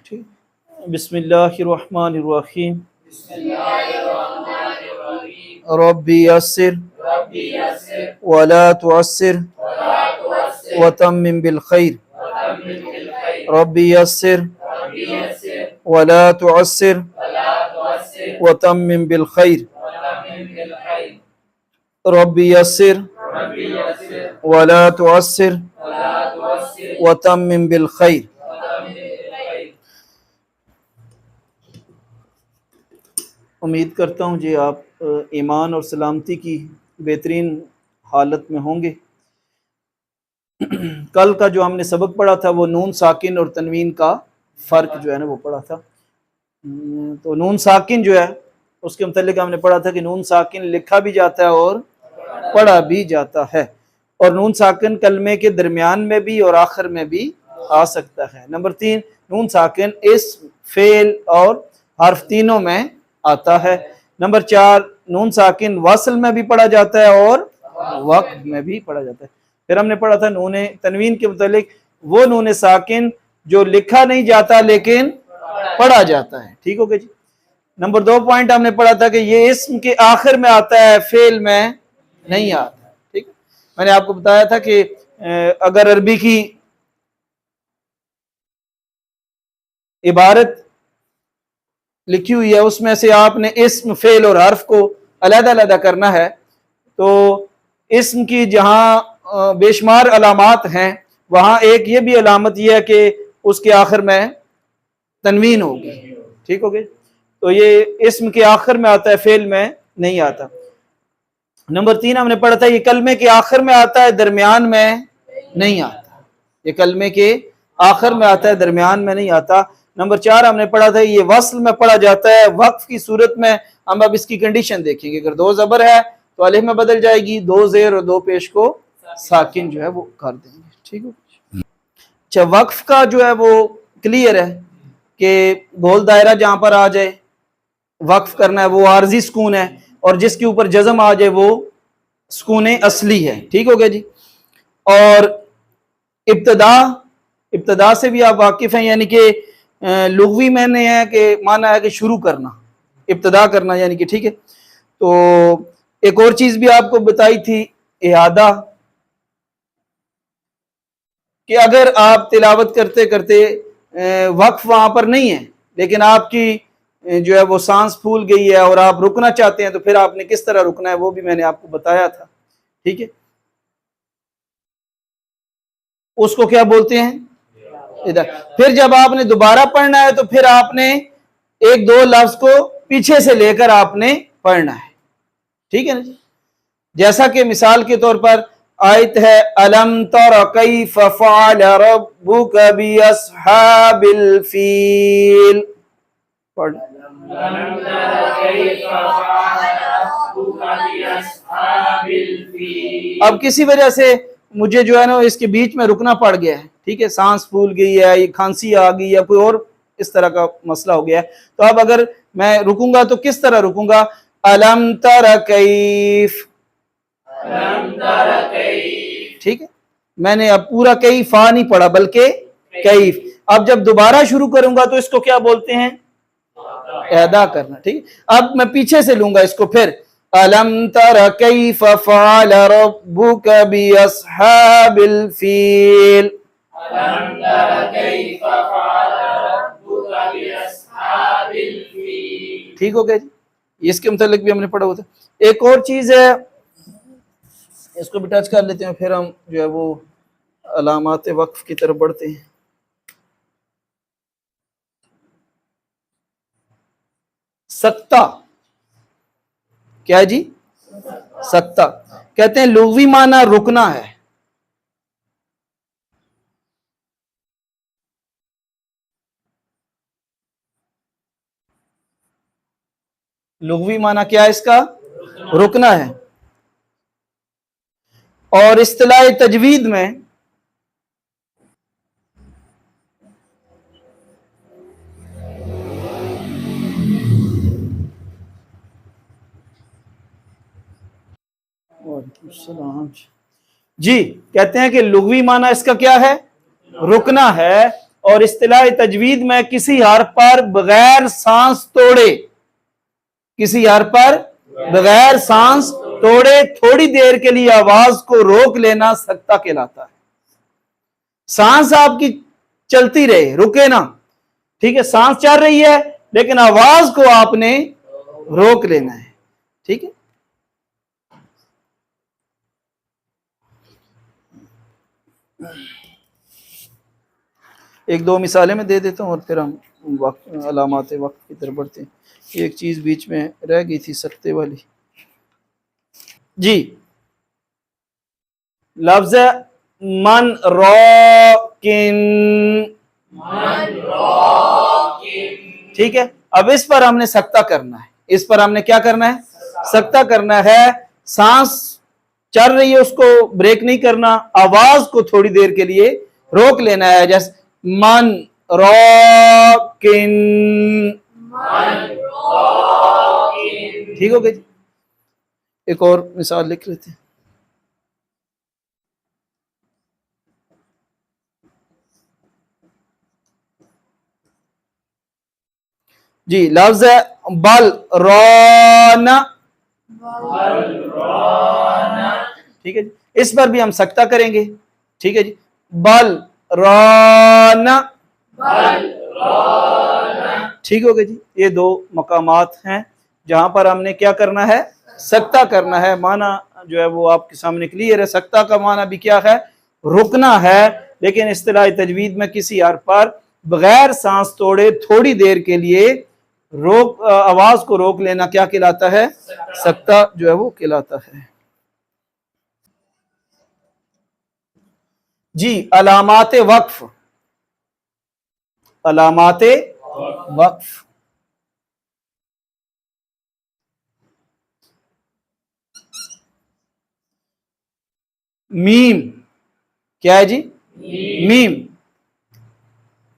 ٹھیک. بسم اللہ الرحمن الرحیم. ربی یسر ولا تعسر وتمم بالخیر. ربی یسر ولا تعسر وتمم بالخیر. ربی یسر ولا تعسر وتمم بالخیر. امید کرتا ہوں جی آپ ایمان اور سلامتی کی بہترین حالت میں ہوں گے. کل کا جو ہم نے سبق پڑھا تھا وہ نون ساکن اور تنوین کا فرق جو ہے نا وہ پڑھا تھا. تو نون ساکن جو ہے اس کے متعلق ہم نے پڑھا تھا کہ نون ساکن لکھا بھی جاتا ہے اور پڑھا بھی جاتا ہے، اور نون ساکن کلمے کے درمیان میں بھی اور آخر میں بھی آ سکتا ہے. نمبر 3، نون ساکن اسم، فعل اور حرف تینوں میں آتا ہے. نمبر 4، نون ساکن وصل میں بھی پڑھا جاتا ہے اور وقف میں بھی پڑھا جاتا ہے. پھر ہم نے پڑھا تھا نون تنوین کے متعلق، وہ نون ساکن جو لکھا نہیں جاتا لیکن پڑھا جاتا ہے. ٹھیک ہو گیا جی. نمبر 2 پوائنٹ ہم نے پڑھا تھا کہ یہ اسم کے آخر میں آتا ہے، فعل میں نہیں آتا. ٹھیک ہے، میں نے آپ کو بتایا تھا کہ اگر عربی کی عبارت لکھی ہوئی ہے اس میں سے آپ نے اسم، فعل اور حرف کو علیحدہ علیحدہ کرنا ہے، تو اسم کی جہاں بے شمار علامات ہیں وہاں ایک یہ بھی علامت یہ ہے کہ اس کے آخر میں تنوین ہوگی. ٹھیک ہو گئی. تو یہ اسم کے آخر میں آتا ہے، فعل میں نہیں آتا. نمبر 3 ہم نے پڑھا تھا یہ کلمے کے آخر میں آتا ہے، درمیان میں نہیں آتا. یہ کلمے کے آخر میں آتا ہے، درمیان میں نہیں آتا. نمبر 4 ہم نے پڑھا تھا یہ وصل میں پڑھا جاتا ہے، وقف کی صورت میں. ہم اب اس کی کنڈیشن دیکھیں گے. اگر 2 زبر ہے تو الف میں بدل جائے گی، 2 زیر اور 2 پیش کو ساکن جو ہے وہ کر دیں گے. ٹھیک ہے. اچھا، وقف کا جو ہے وہ کلیئر ہے کہ گول دائرہ جہاں پر آ جائے وقف کرنا ہے وہ عارضی سکون ہے، اور جس کے اوپر جزم آ جائے وہ سکون اصلی ہے. ٹھیک ہو گیا جی. اور ابتدا سے بھی آپ واقف ہیں، یعنی کہ لغوی میں نے ہے کہ معنی ہے کہ شروع کرنا، ابتدا کرنا یعنی کہ. ٹھیک ہے. تو ایک اور چیز بھی آپ کو بتائی تھی، اعادہ، کہ اگر آپ تلاوت کرتے کرتے وقف وہاں پر نہیں ہے لیکن آپ کی جو ہے وہ سانس پھول گئی ہے اور آپ رکنا چاہتے ہیں تو پھر آپ نے کس طرح رکنا ہے وہ بھی میں نے آپ کو بتایا تھا. ٹھیک ہے. اس کو کیا بولتے ہیں؟ ادھر. پھر جب آپ نے دوبارہ پڑھنا ہے تو پھر آپ نے 1-2 لفظ کو پیچھے سے لے کر آپ نے پڑھنا ہے. ٹھیک ہے نا جی. جیسا کہ مثال کے طور پر آیت ہے الم تر کیف فعل ربک باصحاب الفیل. پڑھ. اب کسی وجہ سے مجھے جو ہے نا اس کے بیچ میں رکنا پڑ گیا ہے. ٹھیک ہے. سانس پھول گئی ہے، یہ کھانسی آ گئی یا کوئی اور اس طرح کا مسئلہ ہو گیا ہے. تو اب اگر میں رکوں گا تو کس طرح رکوں گا؟ الم تر کیف. ٹھیک ہے. میں نے اب پورا کیف فا نہیں پڑھا بلکہ کیف. اب جب دوبارہ شروع کروں گا تو اس کو کیا بولتے ہیں؟ ادا کرنا. ٹھیک. اب میں پیچھے سے لوں گا اس کو، پھر الم تر کیف فعل ربک باصحاب الفیل. ٹھیک ہو گیا جی. اس کے متعلق بھی ہم نے پڑھا ہوتا. ایک اور چیز ہے، اس کو بھی ٹچ کر لیتے ہیں پھر ہم جو ہے وہ علامات وقف کی طرف بڑھتے ہیں. سکتہ. کیا جی؟ سکتہ. کہتے ہیں لغوی معنی رکنا ہے. لغوی معنی کیا ہے اس کا؟ رکنا ہے. اور اصطلاح تجوید میں جی کہتے ہیں کہ لغوی معنی اس کا کیا ہے؟ رکنا ہے. اور اصطلاح تجوید میں کسی حرف پر بغیر سانس توڑے، کسی حرف پر بغیر سانس توڑے تھوڑی دیر کے لیے آواز کو روک لینا سکتہ کہلاتا ہے۔ سانس آپ کی چلتی رہے، رکے نا، ٹھیک ہے، سانس چل رہی ہے لیکن آواز کو آپ نے روک لینا ہے، ٹھیک ہے۔ ایک دو مثالیں میں دے دیتا ہوں اور پھر ہم علامات وقت کی طرف بڑھتے ہیں۔ ایک چیز بیچ میں رہ گئی تھی سکتے والی، جی، لفظ من راکن، ٹھیک ہے۔ اب اس پر ہم نے سکتہ کرنا ہے، اس پر ہم نے کیا کرنا ہے؟ سکتہ کرنا ہے۔ سانس چل رہی ہے، اس کو بریک نہیں کرنا، آواز کو تھوڑی دیر کے لیے روک لینا ہے، جیسے من راکن، ٹھیک ہو گئی جی۔ ایک اور مثال لکھ لیتے ہیں، جی، لفظ ہے بل رانا، ٹھیک ہے جی، اس پر بھی ہم سکتہ کریں گے، ٹھیک ہے جی، بل رانا، ٹھیک ہو گیا جی۔ یہ دو مقامات ہیں جہاں پر ہم نے کیا کرنا ہے؟ سکتہ کرنا ہے۔ معنی جو ہے وہ آپ کے سامنے کلیئر ہے۔ سکتہ کا معنی بھی کیا ہے؟ رکنا ہے، لیکن اصطلاح تجوید میں کسی حرف پر بغیر سانس توڑے تھوڑی دیر کے لیے آواز کو روک لینا کیا کہلاتا ہے؟ سکتہ جو ہے وہ کہلاتا ہے۔ جی، علامات وقف، علامات وقف، میم، کیا ہے جی؟ میم،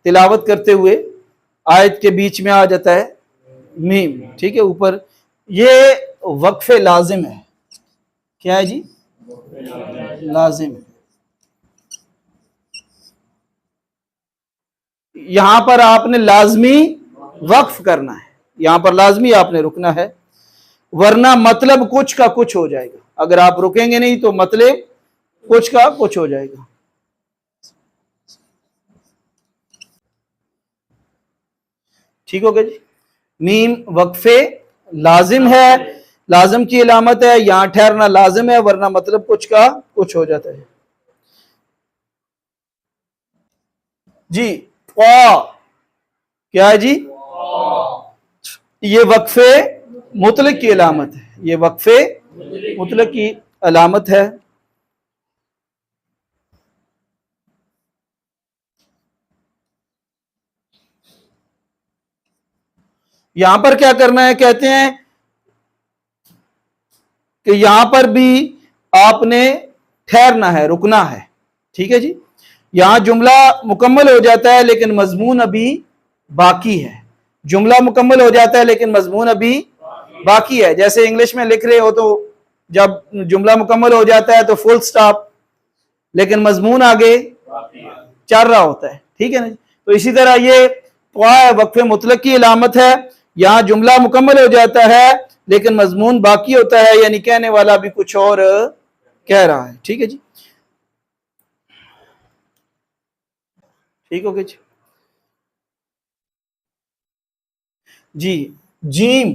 تلاوت کرتے ہوئے آیت کے بیچ میں آ جاتا ہے میم، ٹھیک ہے، اوپر، یہ وقف لازم ہے۔ کیا ہے جی؟ لازم ہے۔ یہاں پر آپ نے لازمی وقف کرنا ہے، یہاں پر لازمی آپ نے رکنا ہے، ورنہ مطلب کچھ کا کچھ ہو جائے گا۔ اگر آپ رکیں گے نہیں تو مطلب کچھ کا کچھ ہو جائے گا۔ ٹھیک ہو گیا جی۔ میم وقفے لازم ہے، لازم کی علامت ہے، یہاں ٹھہرنا لازم ہے، ورنہ مطلب کچھ کا کچھ ہو جاتا ہے۔ جی، کیا ہے جی؟ یہ وقفے مطلق کی علامت ہے، یہ وقفے مطلق کی علامت ہے۔ یہاں پر کیا کرنا ہے؟ کہتے ہیں کہ یہاں پر بھی آپ نے ٹھہرنا ہے، رکنا ہے، ٹھیک ہے جی۔ یہاں جملہ مکمل ہو جاتا ہے لیکن مضمون ابھی باقی ہے، جملہ مکمل ہو جاتا ہے لیکن مضمون ابھی باقی ہے۔ جیسے انگلش میں لکھ رہے ہو تو جب جملہ مکمل ہو جاتا ہے تو فل سٹاپ، لیکن مضمون آگے چل رہا ہوتا ہے، ٹھیک ہے نا۔ تو اسی طرح یہ وقف مطلق کی علامت ہے، یہاں جملہ مکمل ہو جاتا ہے لیکن مضمون باقی ہوتا ہے، یعنی کہنے والا بھی کچھ اور کہہ رہا ہے، ٹھیک ہے جی، ٹھیک ہو گیا جی۔ جی، جیم،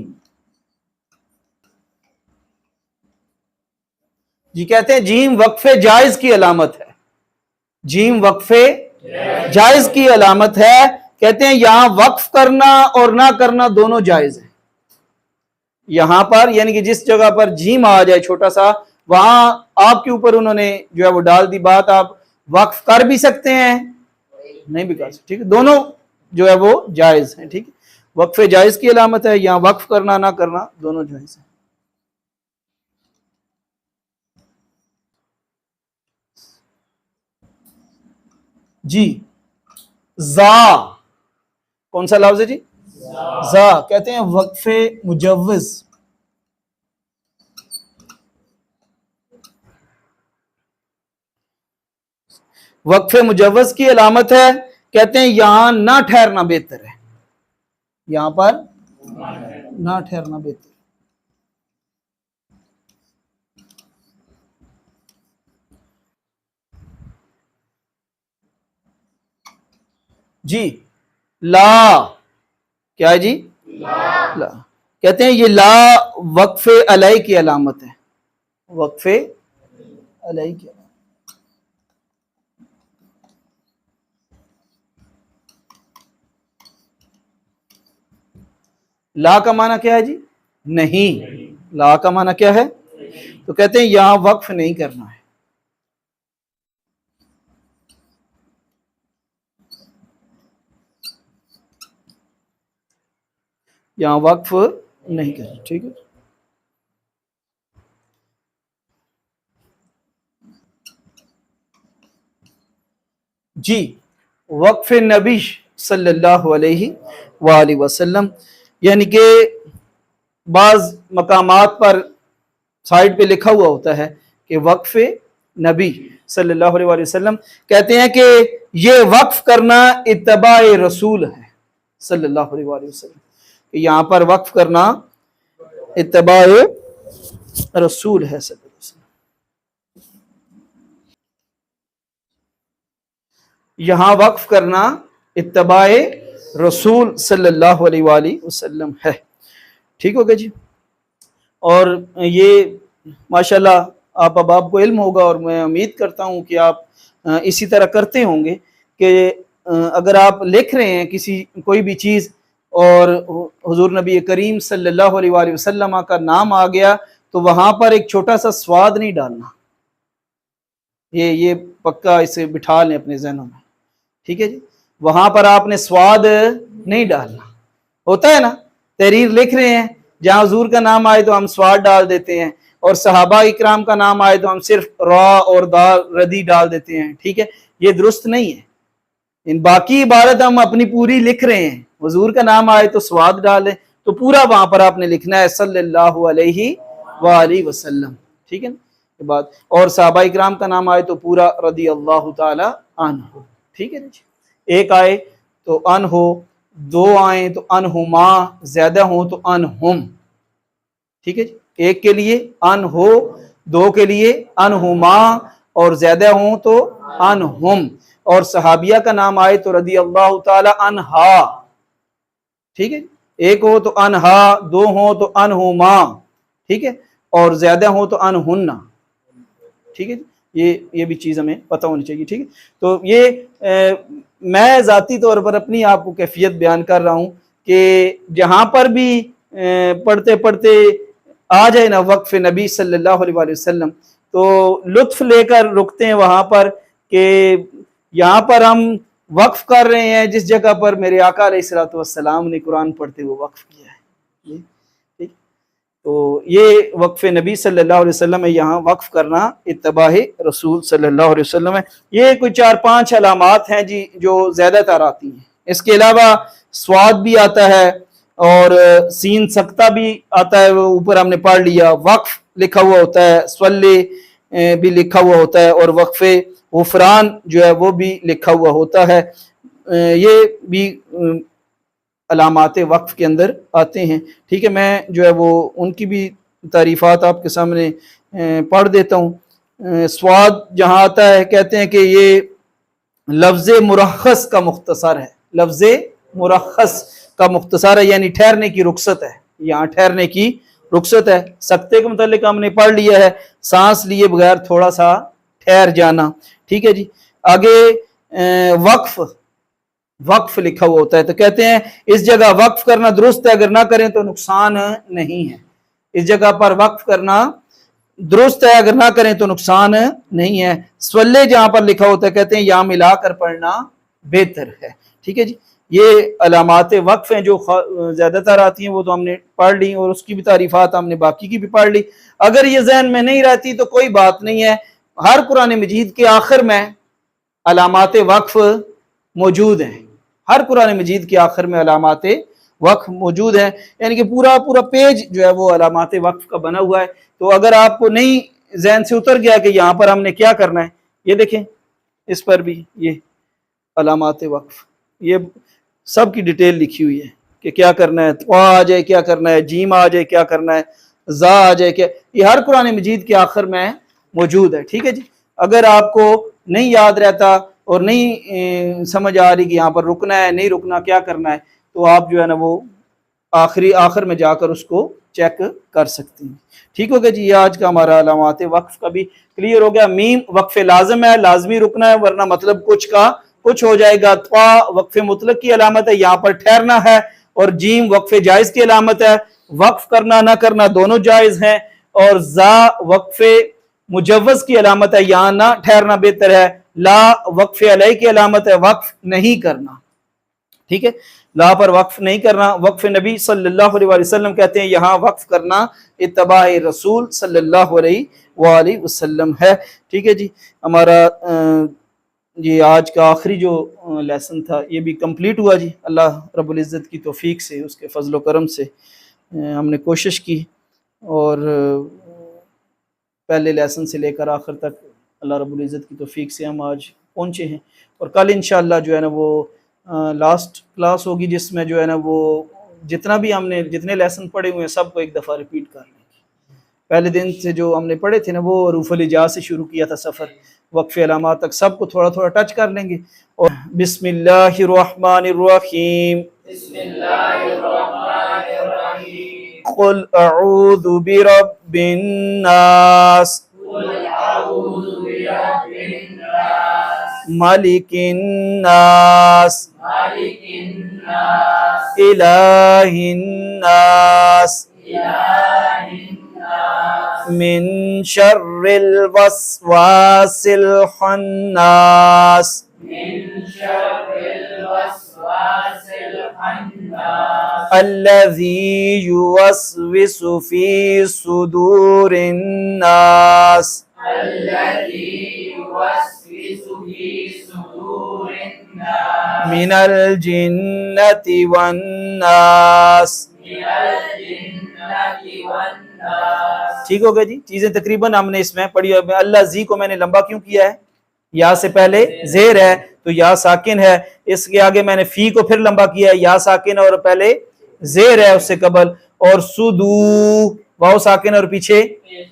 جی کہتے ہیں جیم وقف جائز کی علامت ہے، جیم وقف جائز کی علامت ہے۔ کہتے ہیں یہاں وقف کرنا اور نہ کرنا دونوں جائز ہیں، یہاں پر یعنی کہ جس جگہ پر جیم آ جائے چھوٹا سا، وہاں آپ کے اوپر انہوں نے جو ہے وہ ڈال دی بات، آپ وقف کر بھی سکتے ہیں، نہیں بھی کر سکتے، ٹھیک ہے، دونوں جو ہے وہ جائز ہیں، ٹھیک ہے، وقف جائز کی علامت ہے، یہاں وقف کرنا نہ کرنا دونوں جائز ہیں۔ جی، زا، کون سا لفظ ہے جی؟ زا، کہتے ہیں وقف مجوز، وقف مجوز کی علامت ہے کہتے ہیں یہاں نہ ٹھہرنا بہتر ہے، یہاں پر نہ ٹھہرنا بہتر۔ جی لا، کیا ہے جی؟ لا کہتے ہیں یہ لا وقف علیہ کی علامت ہے، وقف علیہ کی علامت۔ لا کا معنی کیا ہے جی؟ نہیں، لا کا معنی کیا ہے؟ تو کہتے ہیں یہاں وقف نہیں کرنا ہے، یہاں وقف نہیں کرنا، ٹھیک ہے۔ جی وقف نبی صلی اللہ علیہ وآلہ وسلم، یعنی کہ بعض مقامات پر سائٹ پہ لکھا ہوا ہوتا ہے کہ وقف نبی صلی اللہ علیہ وآلہ وسلم، کہتے ہیں کہ یہ وقف کرنا اتباع رسول ہے صلی اللہ علیہ وآلہ وسلم، کہ یہاں پر وقف کرنا اتباع رسول ہے صلی اللہ علیہ وسلم، یہاں وقف کرنا اتباع رسول صلی اللہ علیہ وآلہ وسلم ہے، ٹھیک ہو گیا جی۔ اور یہ ماشاءاللہ آپ کو علم ہوگا، اور میں امید کرتا ہوں کہ آپ اسی طرح کرتے ہوں گے، کہ اگر آپ لکھ رہے ہیں کوئی بھی چیز اور حضور نبی کریم صلی اللہ علیہ وآلہ وسلم کا نام آ گیا تو وہاں پر ایک چھوٹا سا سواد نہیں ڈالنا، یہ پکا اسے بٹھا لیں اپنے ذہنوں میں، ٹھیک ہے جی۔ وہاں پر آپ نے سواد نہیں ڈالنا، ہوتا ہے نا تحریر لکھ رہے ہیں، جہاں حضور کا نام آئے تو ہم سواد ڈال دیتے ہیں، اور صحابہ اکرام کا نام آئے تو ہم صرف را اور دال ردی ڈال دیتے ہیں، ٹھیک ہے، یہ درست نہیں ہے۔ ان باقی عبارت ہم اپنی پوری لکھ رہے ہیں، حضور کا نام آئے تو سواد ڈالیں، تو پورا وہاں پر آپ نے لکھنا ہے صلی اللہ علیہ وآلہ وسلم، ٹھیک ہے نا یہ بات، اور صحابہ اکرام کا نام آئے تو پورا رضی اللہ تعالی عنہ، ٹھیک ہے نا جی۔ ایک آئے تو ان ہو، دو آئیں تو انہما، زیادہ ہوں تو انہم، ٹھیک ہے جی۔ ایک کے لیے ان ہو، دو کے لیے انہما، اور زیادہ ہوں تو انہم، اور صحابیہ کا نام آئے تو رضی اللہ تعالی عنہا، ٹھیک ہے، ایک ہو تو انہا، دو ہوں تو انہما، ٹھیک ہے، اور زیادہ ہوں تو انہن، ٹھیک ہے، یہ بھی چیز ہمیں پتہ ہونی چاہیے، ٹھیک ہے۔ تو یہ میں ذاتی طور پر اپنی آپ کو کیفیت بیان کر رہا ہوں کہ جہاں پر بھی پڑھتے پڑھتے آ جائے نا وقف نبی صلی اللہ علیہ وآلہ وسلم، تو لطف لے کر رکتے ہیں وہاں پر، کہ یہاں پر ہم وقف کر رہے ہیں جس جگہ پر میرے آقا علیہ الصلوۃ والسلام نے قرآن پڑھتے ہوئے وقف کیا ہے، ٹھیک۔ تو یہ وقف نبی صلی اللہ علیہ وسلم ہے، یہاں وقف کرنا اتباع رسول صلی اللہ علیہ وسلم ہے۔ یہ کوئی 4-5 علامات ہیں جی جو زیادہ تر آتی ہیں، اس کے علاوہ سواد بھی آتا ہے، اور سین سکتہ بھی آتا ہے، وہ اوپر ہم نے پڑھ لیا، وقف لکھا ہوا ہوتا ہے، سولے بھی لکھا ہوا ہوتا ہے، اور وقف غفران جو ہے وہ بھی لکھا ہوا ہوتا ہے، یہ بھی علامات وقف کے اندر آتے ہیں، ٹھیک ہے۔ میں جو ہے وہ ان کی بھی تعریفات آپ کے سامنے پڑھ دیتا ہوں۔ سواد جہاں آتا ہے کہتے ہیں کہ یہ لفظ مرخص کا مختصر ہے، لفظ مرخص کا مختصر ہے، یعنی ٹھہرنے کی رخصت ہے، یہاں ٹھہرنے کی رخصت ہے۔ سکتے کے متعلق ہم نے پڑھ لیا ہے، سانس لیے بغیر تھوڑا سا ٹھہر جانا، ٹھیک ہے جی۔ آگے وقف لکھا ہوا ہوتا ہے، تو کہتے ہیں اس جگہ وقف کرنا درست ہے، اگر نہ کریں تو نقصان نہیں ہے، اس جگہ پر وقف کرنا درست ہے، اگر نہ کریں تو نقصان نہیں ہے۔ سولے جہاں پر لکھا ہوتا ہے کہتے ہیں یہاں ملا کر پڑھنا بہتر ہے، ٹھیک ہے جی۔ یہ علامات وقف ہیں جو زیادہ تر آتی ہیں، وہ تو ہم نے پڑھ لی، اور اس کی بھی تعریفات ہم نے باقی کی بھی پڑھ لی۔ اگر یہ ذہن میں نہیں رہتی تو کوئی بات نہیں ہے، ہر قرآن مجید کے آخر میں علامات وقف موجود ہیں، ہر قرآن مجید کے آخر میں علامات وقف موجود ہیں، یعنی کہ پورا پیج جو ہے وہ علامات وقف کا بنا ہوا ہے۔ تو اگر آپ کو نہیں ذہن سے اتر گیا کہ یہاں پر ہم نے کیا کرنا ہے، یہ دیکھیں اس پر بھی یہ علامات وقف، یہ سب کی ڈیٹیل لکھی ہوئی ہے کہ کیا کرنا ہے، طا آ جائے کیا کرنا ہے، جیم آ جائے کیا کرنا ہے، زا آ جائے کیا، یہ ہر قرآن مجید کے آخر میں موجود ہے. ٹھیک ہے جی. اگر آپ کو نہیں یاد رہتا اور نہیں سمجھ آ رہی کہ یہاں پر رکنا ہے نہیں رکنا کیا کرنا ہے، تو آپ جو ہے نا وہ آخر میں جا کر اس کو چیک کر سکتے ہیں. ٹھیک ہو گیا جی. یہ آج کا ہمارا علامات وقف کا بھی کلیئر ہو گیا. میم وقف لازم ہے، لازمی رکنا ہے، ورنہ مطلب کچھ کا کچھ ہو جائے گا. طا وقف مطلق کی علامت ہے، یہاں پر ٹھہرنا ہے. اور جیم وقف جائز کی علامت ہے، وقف کرنا نہ کرنا دونوں جائز ہیں. اور زا وقف مجوز کی علامت ہے، یہاں نہ ٹھہرنا بہتر ہے. لا وقف علیہ کی علامت ہے، وقف نہیں کرنا. ٹھیک ہے، لا پر وقف نہیں کرنا. وقف نبی صلی اللہ علیہ وسلم کہتے ہیں یہاں وقف کرنا اتباع رسول صلی اللہ علیہ وآلہ وسلم ہے. ٹھیک ہے جی. ہمارا یہ آج کا آخری جو لیسن تھا یہ بھی کمپلیٹ ہوا جی. اللہ رب العزت کی توفیق سے، اس کے فضل و کرم سے ہم نے کوشش کی، اور پہلے لیسن سے لے کر آخر تک اللہ رب العزت کی توفیق سے ہم آج پہنچے ہیں. اور کل انشاءاللہ جو ہے نا وہ لاسٹ کلاس ہوگی، جس میں جو ہے نا وہ جتنا بھی ہم نے جتنے لیسن پڑھے ہوئے ہیں سب کو ایک دفعہ ریپیٹ کر لیں گے. پہلے دن سے جو ہم نے پڑھے تھے نا وہ حروف الہجاء سے شروع کیا تھا سفر، وقف علامات تک سب کو تھوڑا تھوڑا ٹچ کر لیں گے. اور بسم اللہ الرحمن الرحیم. بسم اللہ الرحمن الرحیم. قل اعوذ برب الناس. قل اعوذ برب الناس. ملک الناس. ملک الناس. الہ الناس. الہ الناس. من شر الوسواس الخناس. من شر الوسواس الخناس. الذي يوسوس في صدور الناس. الذي يوسوس في صدور الناس. من الجنة والناس. من الجنة والناس. ٹھیک ہو گیا جی. چیزیں تقریباً ہم نے اس میں پڑھی. اللہ زی کو میں نے لمبا کیوں کیا ہے؟ یا سے پہلے زیر ہے تو یا ساکن ہے. اس کے آگے میں نے فی کو پھر لمبا کیا ہے، یا ساکن ہے اور پہلے زیر ہے اس سے قبل. اور سدو واو ساکن اور پیچھے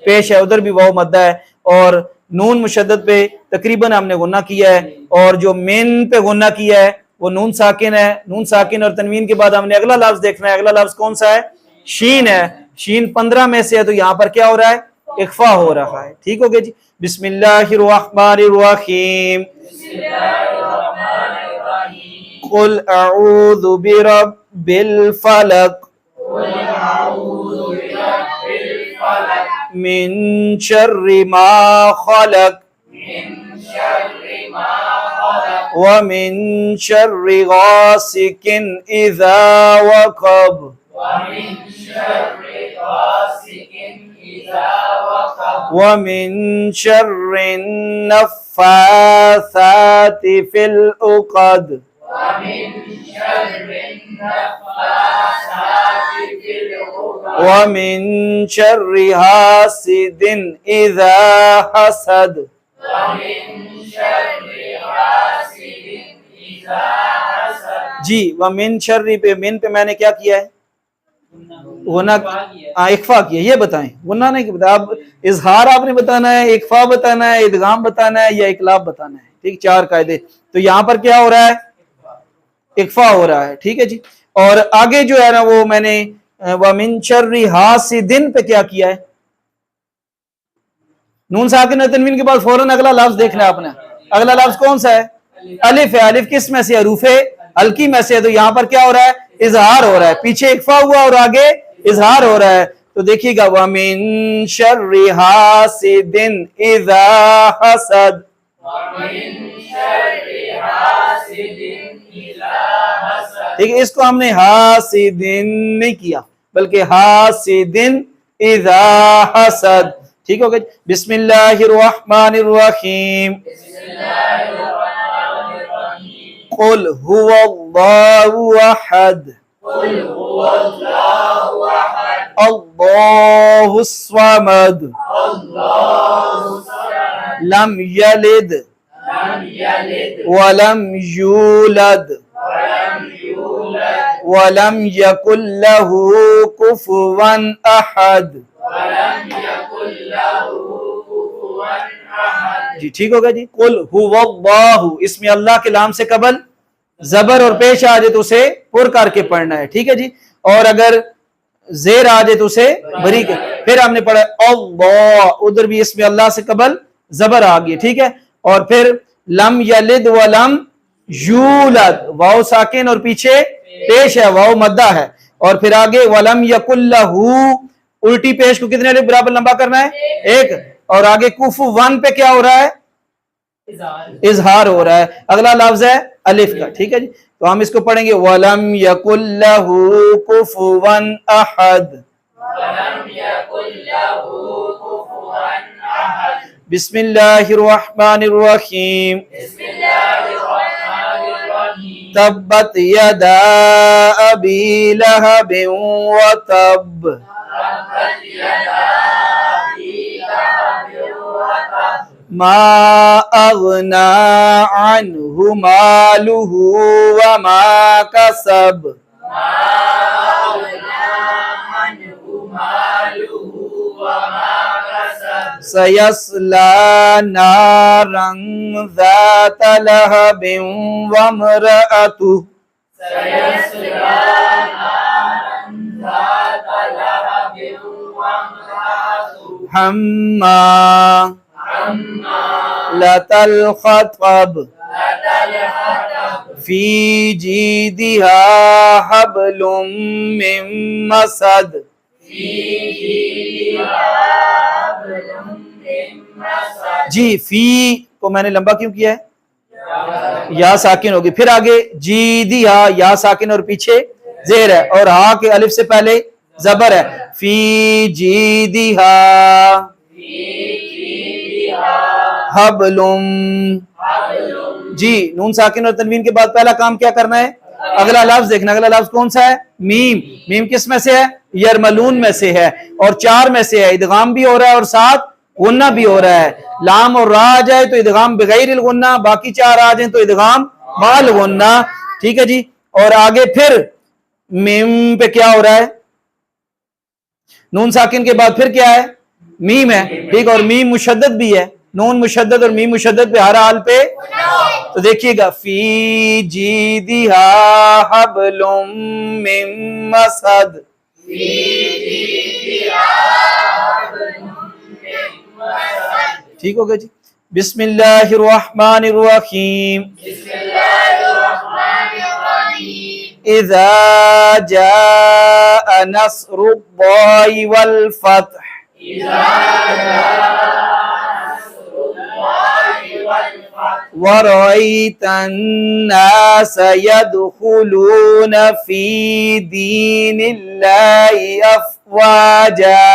پیش ہے، ادھر بھی واو مدہ ہے. اور نون مشدد پہ تقریباً ہم نے غنہ کیا ہے. اور جو من پہ غنہ کیا ہے وہ نون ساکن ہے. نون ساکن اور تنوین کے بعد ہم نے اگلا لفظ دیکھنا ہے. اگلا لفظ کون سا ہے؟ شین ہے. شین 15 میں سے ہے تو یہاں پر کیا ہو رہا ہے؟ اخفا ہو رہا ہے. ٹھیک ہو گیا جی. بسم اللہ الرحمن الرحیم. بسم اللہ الرحمن الرحیم. قل اعوذ برب الفلق. قل اعوذ برب الفلق. من شر ما خلق. من شر ما خلق. ومن شر غاسق اذا وقب. ومن شر غاسق إذا وقب. ومن شر النفاثات في العقد. ومن شر النفاثات في العقد. ومن شر حاسد إذا حسد. ومن شر حاسد إذا حسد. جی ومن شر پہ من پہ میں نے کیا کیا ہے؟ غنہ اخفا کیا. یہ بتائیں غنہ نہیں بتایا. اب اظہار آپ نے بتانا ہے، اخفا بتانا ہے، ادغام بتانا ہے یا اقلاب بتانا ہے. ٹھیک، 4 قاعدے. تو یہاں پر کیا ہو رہا ہے؟ اخفا ہو رہا ہے. ٹھیک ہے جی. اور آگے جو ہے نا وہ میں نے وَمِن شَرِّ حَاسِدٍ پہ کیا کیا ہے؟ نون ساکن اور تنوین کے بعد فوراً اگلا لفظ دیکھنا ہے آپ نے. اگلا لفظ کون سا ہے؟ الف ہے. الف کس میں سے؟ حروف ہلکی میں سے. تو یہاں پر کیا ہو رہا ہے؟ اظہار ہو رہا ہے. پیچھے اخفا ہوا اور آگے اظہار ہو رہا ہے. تو دیکھیے گا وَمِن شَرِّ حَاسِدٍ إِذَا حَسَدَ. ٹھیک ہے، اس کو ہم نے حاسد نہیں کیا بلکہ حاسد اذا حسد. ٹھیک ہو گیا. بسم اللہ الرحمن الرحیم. قل هو اللہ احد. اللہ الصمد. لم یلد ولم يولد ولم يكن له كفوا أحد. جی ٹھیک ہوگا جی. قل هو اللہ، اس میں اللہ کے نام سے قبل زبر اور پیش آ جائے تو اسے پر کر کے پڑھنا ہے. ٹھیک ہے جی. اور اگر زیر آ جائے تو اسے بری کر. پھر ہم نے پڑھا اللہ، ادھر بھی اس میں اللہ سے قبل زبر آ گئی. ٹھیک ہے. اور پھر لم یلد ولم یولد، واو ساکن اور پیچھے پیش ہے، واو مدہ ہے. اور پھر آگے ولم یکن لہ، الٹی پیش کو کتنے برابر لمبا کرنا ہے؟ ایک. اور آگے کفوا پہ کیا ہو رہا ہے؟ اظہار ہو رہا ہے. اگلا لفظ ہے الف کا. ٹھیک ہے جی. تو ہم اس کو پڑھیں گے وَلَمْ يَكُنْ لَهُ كُفُوًا أَحَدٌ. بسم اللہ الرحمن الرحیم. تبت یدا ابی لہب وتب. ما اغنا عنہ مالہ وما کسب. سیصلی نارا ذات لہب وامرأتہ حمالۃ الحطب فی جیدہا حبل من مسد. جی فی کو میں نے لمبا کیوں کیا ہے؟ یا ساکن ہوگی. پھر آگے جیدہا، یا ساکن اور پیچھے زیر ہے، اور ہا کے الف سے پہلے زبر ہے. فی جیدہا حبل. جی نون ساکن اور تنوین کے بعد پہلا کام کیا کرنا ہے؟ اگلا لفظ دیکھنا. اگلا لفظ کون سا ہے؟ میم. میم کس میں سے ہے؟ یرملون میں سے ہے، اور چار میں سے ہے. ادغام بھی ہو رہا ہے اور ساتھ غنہ بھی ہو رہا ہے. لام اور را آ جائے تو ادغام بغیر الغنہ، باقی چار آ جائیں تو ادغام مال غنہ. ٹھیک ہے جی. اور آگے پھر میم پہ کیا ہو رہا ہے؟ نون ساکن کے بعد پھر کیا ہے؟ میم ہے. ٹھیک. اور میم مشدد بھی ہے. نون مشدد اور میم مشدد پہ ہر حال پہ. تو دیکھیے گا فی جیدہا حبل من مسد. ٹھیک ہوگا جی. بسم اللہ الرحمن الرحیم. اذا جاء نصر اللہ والفتح. وَرَأَيْتَ النَّاسَ يَدْخُلُونَ فِي دِينِ اللَّهِ أَفْوَاجًا.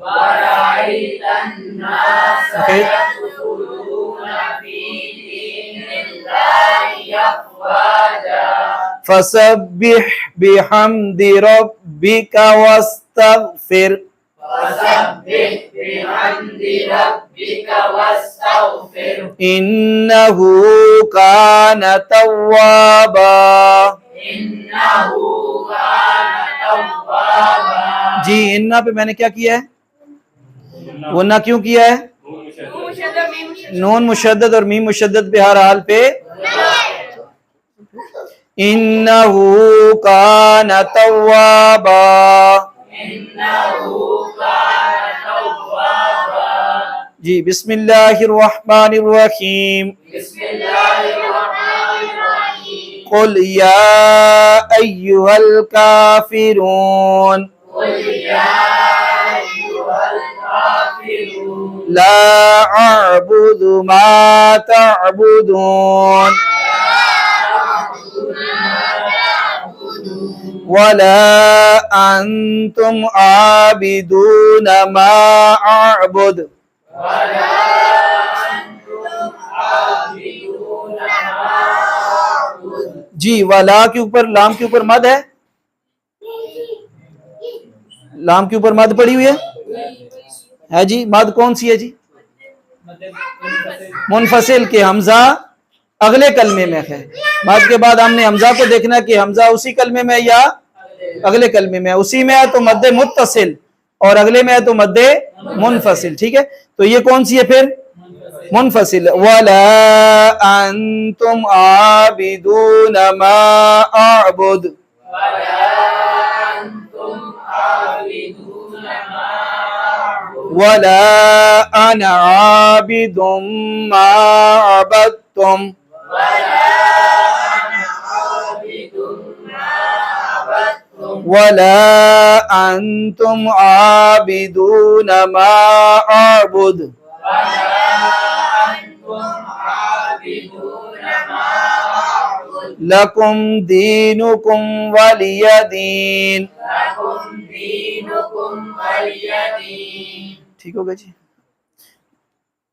وَرَأَيْتَ النَّاسَ يَدْخُلُونَ فِي دِينِ اللَّهِ أَفْوَاجًا. فَسَبِّحْ بِحَمْدِ رَبِّكَ وَاسْتَغْفِرْ. انہو کان توابا. جی انہ پہ میں نے کیا کیا ہے؟ غنہ کیوں کیا ہے؟ نون مشدد اور میم مشدد پہ ہر حال پہ. انہو کان توابا. جی بسم اللہ الرحمن الرحیم. قل یا ایہا الکافرون لا اعبد ما تعبدون ولا انتم عابدون ما اعبد. جی ولا کے اوپر لام کے اوپر مد ہے. لام کے اوپر مد پڑی ہوئی ہے جی. مد کون سی ہے جی؟ منفصل کے حمزہ اگلے کلمے میں ہے. بعد کے بعد ہم نے حمزہ کو دیکھنا کہ حمزہ اسی کلمے میں یا اگلے کلمے میں. اسی میں ہے تو مد متصل اور اگلے میں ہے تو مد منفصل. ٹھیک ہے, تو یہ کون سی ہے پھر؟ منفصل. وَلَا أَنْتُمْ عَابِدُونَ مَا أَعْبُدُ وَلَا أَنَا عَابِدٌ مَا عَبَدْتُمْ وَلَا أَنْتُمْ عَابِدُونَ مَا أَعْبُدُ لَكُمْ دِينُكُمْ وَلِيَ دِينِ. ٹھیک ہوگا جی.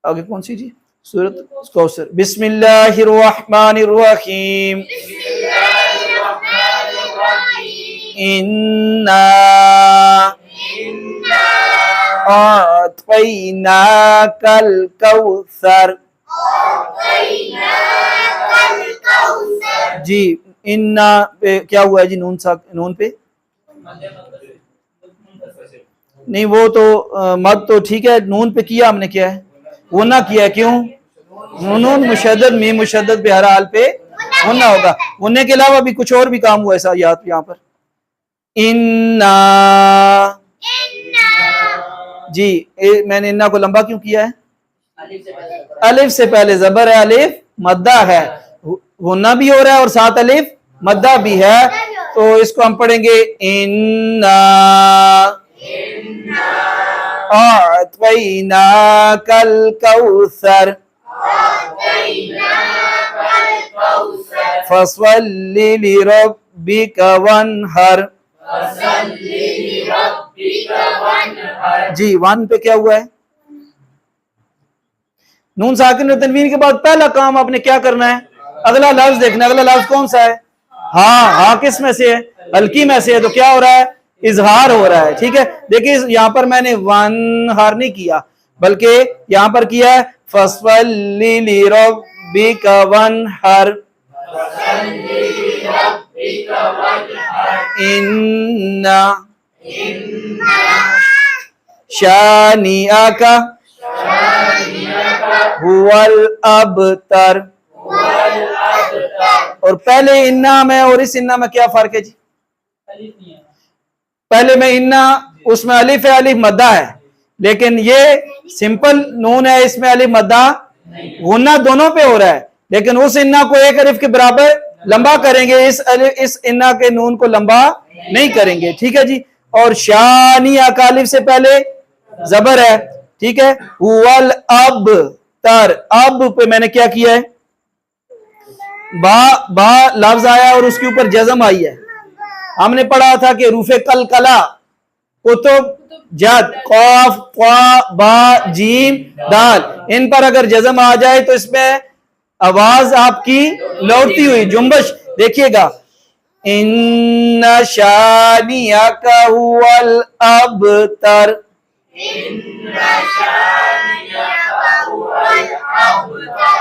آگے کون سی جی؟ سورۃ کوثر. بسم اللہ الرحمن الرحیم. اِنَّا أَعْطَيْنَاكَ الْكَوْثَرَ. جی اِنَّا پہ کیا ہوا ہے جی؟ نون پہ نہیں, وہ تو مد تو ٹھیک ہے, نون پہ کیا ہم نے, کیا ہے وہ نہ کیا ہے. کیوں؟ نون مشدد میم مشدد پہ ہر حال پہ ہونا ہوگا. ہونے کے علاوہ بھی کچھ اور بھی کام ہوا ایسا یاد یہاں پر. اِنَّا جی میں نے اِنَّا کو لمبا کیوں کیا ہے؟ الف سے پہلے زبر ہے, الف مدہ ہے, ہونا بھی ہو رہا ہے اور ساتھ الف مدہ بھی ہے, تو اس کو ہم پڑھیں گے اِنَّا أَعْطَيْنَاكَ الْكَوْثَرَ فَصَلِّ لِرَبِّكَ وَانْحَرْ. جی وان پہ کیا ہوا ہے؟ نون ساکن و تنوین کے بعد پہلا کام آپ نے کیا کرنا ہے؟ اگلا لفظ دیکھنا. اگلا لفظ کون سا ہے؟ ہاں, ہاں کس میں سے ہے؟ ہلکی میں سے ہے. تو کیا ہو رہا ہے؟ اظہار ہو رہا ہے. ٹھیک ہے, دیکھیں یہاں پر میں نے وانہار نہیں کیا, بلکہ یہاں پر کیا ہے فَصَلِّ لِرَبِّكَ وَانْحَرْ إِنَّ شَانِئَكَ هُوَ الْأَبْتَرُ. اور پہلے اِنَّا میں اور اس اِنَّا میں کیا فرق ہے جی؟ پہلے میں اِنَّا اس میں الف ہے, الف مدہ ہے, لیکن یہ سمپل نون ہے, اس میں الف مدہ غنہ دونوں پہ ہو رہا ہے, لیکن اس اِنَّا کو ایک الف کے برابر لمبا کریں گے, اس اِنَّا کے نون کو لمبا نہیں کریں گے. ٹھیک ہے جی. اور شانیہ کا الف سے پہلے زبر ہے. ٹھیک ہے, ول اب تر, اب پہ میں نے کیا کیا ہے؟ با لفظ آیا اور اس کے اوپر جزم آئی ہے. ہم نے پڑھا تھا کہ حروف قلقلہ کتب جد قاف قا با جیم دال, ان پر اگر جزم آ جائے تو اس میں آواز آپ کی لوٹتی ہوئی جنبش دیکھیے گا. ان شانیک هو الابتر.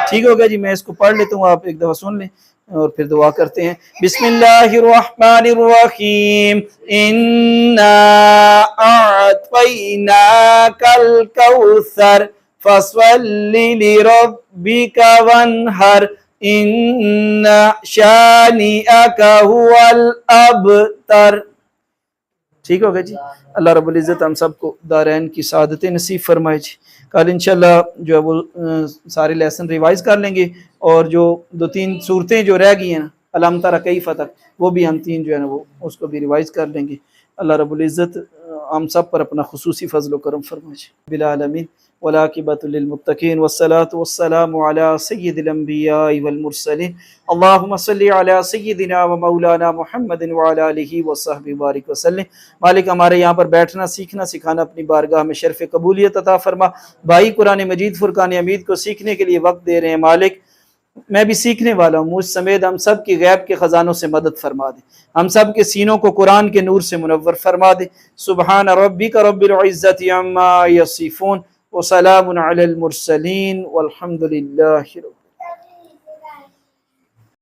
ٹھیک ہوگا جی. میں اس کو پڑھ لیتا ہوں, آپ ایک دفعہ سن لیں اور پھر دعا کرتے ہیں. بسم اللہ الرحمن الرحیم. اِنَّا أَعْطَيْنَاكَ الْكَوْثَرَ فَصَلِّ لِرَبِّكَ وَانْحَرْ إِنَّ شَانِئَكَ هُوَ الْأَبْتَرُ. ٹھیک ہوگا جی. اللہ رب العزت ہم سب کو دارین کی سعادتیں نصیب فرمائے جی. کل انشاءاللہ جو ہے وہ سارے لیسن ریوائز کر لیں گے, اور جو 2-3 صورتیں جو رہ گئی ہیں نا الم تر کیف تک, وہ بھی ہم 3 جو ہے نا وہ اس کو بھی ریوائز کر لیں گے. اللہ رب العزت ہم سب پر اپنا خصوصی فضل و کرم فرمائے. بالعالمین والعاقبۃ للمتقین والصلاۃ والسلام علی سید الانبیاء والمرسلین. اللہم صلی علی سیدنا و مولانا محمد وعلی آلہ وصحبہ بارک وسلم. مالک ہمارے یہاں پر بیٹھنا سیکھنا سکھانا اپنی بارگاہ میں شرف قبولیت عطا فرما. بھائی قرآن مجید فرقان حمید کو سیکھنے کے لیے وقت دے رہے ہیں, مالک میں بھی سیکھنے والا ہوں, مجھ سمیت ہم سب کی غیب کے خزانوں سے مدد فرما دے, ہم سب کے سینوں کو قرآن کے نور سے منور فرما دے. سبحان ربک رب العزت عما یصفون وسلام علی المرسلین والحمد للہ رب